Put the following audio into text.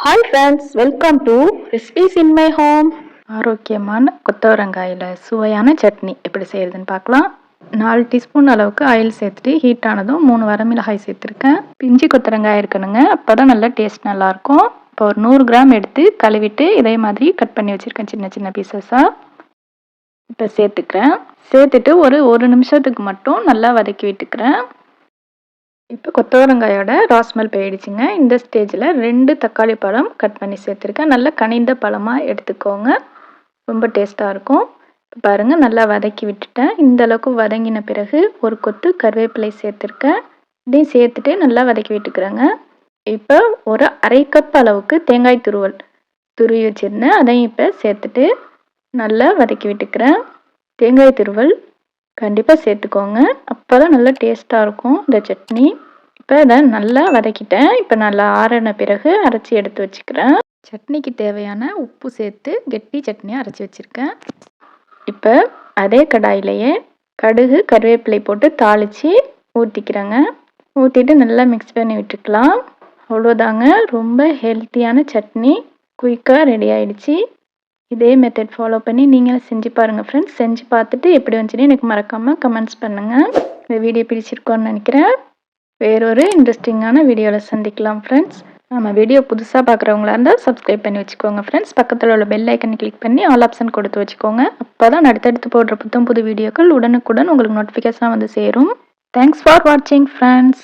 Hi friends, welcome to recipes in my home. ஆரோக்கியமான கொத்தவரங்காயில் சுவையான சட்னி எப்படி செய்யறதுன்னு பார்க்கலாம். 4 டீஸ்பூன் அளவுக்கு ஆயில் சேர்த்துட்டு ஹீட் ஆனதும் 3 வரமிளகாய் சேர்த்துருக்கேன். பிஞ்சு கொத்தவரங்காய் இருக்கணுங்க, அப்போ தான் நல்லா டேஸ்ட் நல்லாயிருக்கும். இப்போ ஒரு 100 கிராம் எடுத்து கழுவிட்டு இதே மாதிரி கட் பண்ணி வச்சுருக்கேன் சின்ன சின்ன பீசஸாக. இப்போ சேர்த்துட்டு ஒரு நிமிஷத்துக்கு மட்டும் நல்லா வதக்கி விட்டுக்கிறேன். இப்போ கொத்தவரங்காயோட ராஸ்மல் போயிடுச்சுங்க. இந்த ஸ்டேஜில் 2 தக்காளி பழம் கட் பண்ணி சேர்த்துருக்கேன். நல்லா கனிந்த பழமாக எடுத்துக்கோங்க, ரொம்ப டேஸ்ட்டாக இருக்கும். பாருங்கள், நல்லா வதக்கி விட்டுட்டேன். இந்த அளவுக்கு வதங்கின பிறகு ஒரு கொத்து கருவேப்பிலை சேர்த்துருக்கேன். இதையும் சேர்த்துட்டு நல்லா வதக்கி விட்டுக்கிறேங்க. இப்போ ஒரு அரை கப் அளவுக்கு தேங்காய் துருவி வச்சுருந்தேன், அதையும் இப்போ சேர்த்துட்டு நல்லா வதக்கி விட்டுக்கிறேன். தேங்காய் துருவல் கண்டிப்பாக சேர்த்துக்கோங்க, அப்போ தான் நல்லா டேஸ்ட்டாக இருக்கும் இந்த சட்னி. இப்போ இதை நல்லா வதக்கிட்டேன். இப்போ நல்லா ஆறின பிறகு அரைச்சி எடுத்து வச்சுக்கிறேன். சட்னிக்கு தேவையான உப்பு சேர்த்து கெட்டி சட்னியாக அரைச்சி வச்சுருக்கேன். இப்போ அதே கடாயிலேயே கடுகு கருவேப்பிலை போட்டு தாளித்து ஊற்றிக்கிறேங்க. ஊற்றிட்டு நல்லா மிக்ஸ் பண்ணி விட்டுக்கலாம். அவ்வளோதாங்க, ரொம்ப ஹெல்த்தியான சட்னி குயிக்காக ரெடி ஆகிடுச்சு. இதே மெத்தட் ஃபாலோ பண்ணி நீங்களும் செஞ்சு பாருங்கள் ஃப்ரெண்ட்ஸ். செஞ்சு பார்த்துட்டு எப்படி வந்துச்சுன்னு எனக்கு மறக்காமல் கமெண்ட்ஸ் பண்ணுங்கள். இந்த வீடியோ பிடிச்சிருக்கோன்னு நினைக்கிறேன். வேறொரு இன்ட்ரெஸ்டிங்கான வீடியோவில் சந்திக்கலாம் ஃப்ரெண்ட்ஸ். நம்ம வீடியோ புதுசாக பார்க்குறவங்களா இருந்தால் சப்ஸ்கிரைப் பண்ணி வச்சுக்கோங்க ஃப்ரெண்ட்ஸ். பக்கத்தில் உள்ள பெல் ஐக்கனை கிளிக் பண்ணி ஆல் ஆப்ஷன் கொடுத்து வச்சுக்கோங்க. அப்போ தான் அடுத்தடுத்து போடுற புது வீடியோக்கள் உடனுக்குடன் உங்களுக்கு நோட்டிஃபிகேஷனாக வந்து சேரும். தேங்க்ஸ் ஃபார் வாட்சிங் ஃப்ரெண்ட்ஸ்.